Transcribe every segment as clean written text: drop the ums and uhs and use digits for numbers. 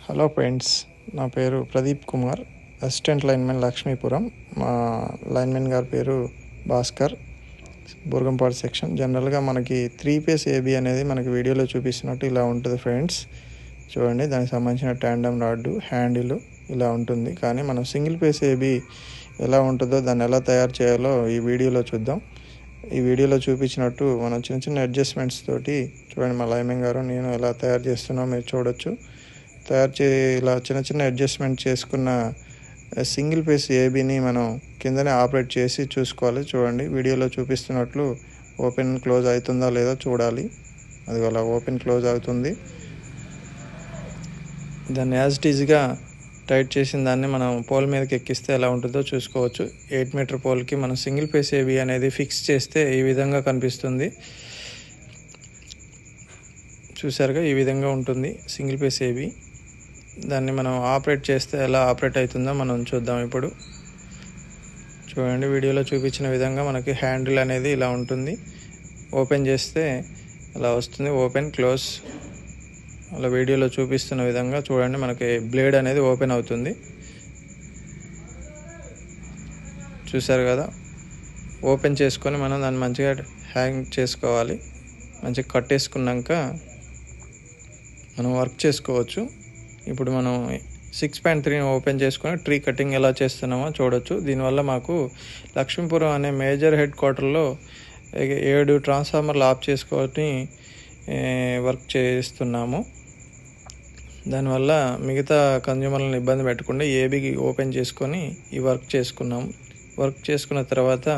Hello friends, నా పేరు Pradeep Kumar, assistant linemen Lakshmipuram. మా లైన్మెన్ గారి పేరు భాస్కర్, బుర్గంపాడు సెక్షన్. జనరల్గా మనకి 3 ఫేస్ ఏబీ అనేది మనకి వీడియోలో చూపిస్తున్నట్టు ఇలా ఉంటుంది ఫ్రెండ్స్. చూడండి, దానికి సంబంధించిన ట్యాండమ్ రాడ్డు, హ్యాండిల్ ఇలా ఉంటుంది. కానీ మనం సింగిల్ ఫేస్ ఏబీ ఎలా ఉంటుందో, దాన్ని ఎలా తయారు చేయాలో ఈ వీడియోలో చూద్దాం. ఈ వీడియోలో చూపించినట్టు మనం చిన్న చిన్న అడ్జస్ట్మెంట్స్ తోటి చూడండి, మా లైన్మెన్ గారు నేను ఎలా తయారు చేస్తున్నామో మీరు చూడొచ్చు. ఇలా చిన్న చిన్న అడ్జస్ట్మెంట్ చేసుకున్న సింగిల్ ఫేస్ ఏబీని మనం కిందనే ఆపరేట్ చేసి చూసుకోవాలి. చూడండి, వీడియోలో చూపిస్తున్నట్లు ఓపెన్ క్లోజ్ అవుతుందా లేదా చూడాలి. అది అలా ఓపెన్ క్లోజ్ అవుతుంది. దాన్ని యాజ్ ఇట్ ఈజ్గా టైట్ చేసిన దాన్ని మనం పోల్ మీదకి ఎక్కిస్తే ఎలా ఉంటుందో చూసుకోవచ్చు. 8 మీటర్ పోల్కి మనం సింగిల్ ఫేస్ ఏబీ అనేది ఫిక్స్ చేస్తే ఈ విధంగా కనిపిస్తుంది. చూసారుగా, ఈ విధంగా ఉంటుంది సింగిల్ ఫేస్ ఏబీ. దాన్ని మనం ఆపరేట్ చేస్తే ఎలా ఆపరేట్ అవుతుందో మనం చూద్దాం. ఇప్పుడు చూడండి, వీడియోలో చూపించిన విధంగా మనకి హ్యాండిల్ అనేది ఇలా ఉంటుంది. ఓపెన్ చేస్తే అలా వస్తుంది, ఓపెన్ క్లోజ్. అలా వీడియోలో చూపిస్తున్న విధంగా చూడండి, మనకి బ్లేడ్ అనేది ఓపెన్ అవుతుంది. చూసారు కదా, ఓపెన్ చేసుకొని మనం దాన్ని మంచిగా హ్యాంగ్ చేసుకోవాలి. మంచిగా కట్టేసుకున్నాక మనం వర్క్ చేసుకోవచ్చు. ఇప్పుడు మనం 6.3 ఓపెన్ చేసుకొని ట్రీ కటింగ్ ఎలా చేస్తున్నామో చూడొచ్చు. దీనివల్ల మాకు లక్ష్మీపురం అనే మేజర్ హెడ్ క్వార్టర్లో 7 ట్రాన్స్ఫార్మర్లు ఆఫ్ చేసుకొని వర్క్ చేస్తున్నాము. దానివల్ల మిగతా కన్జ్యూమర్లను ఇబ్బంది పెట్టకుండా ఏబీకి ఓపెన్ చేసుకొని ఈ వర్క్ చేసుకున్నాము. వర్క్ చేసుకున్న తర్వాత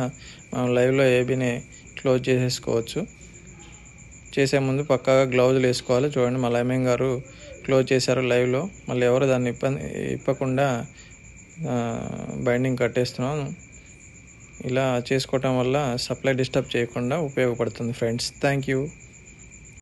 మనం లైవ్లో ఏబీని క్లోజ్ చేసేసుకోవచ్చు. చేసే ముందు పక్కాగా గ్లౌజులు వేసుకోవాలి. చూడండి, మా లైన్మెన్ గారు క్లోజ్ చేశారు లైవ్లో. మళ్ళీ ఎవరు దాన్ని ఇప్పకుండా బైండింగ్ కట్టేస్తున్నాం. ఇలా చేసుకోవటం వల్ల సప్లై డిస్టర్బ్ చేయకుండా ఉపయోగపడుతుంది ఫ్రెండ్స్. Thank you.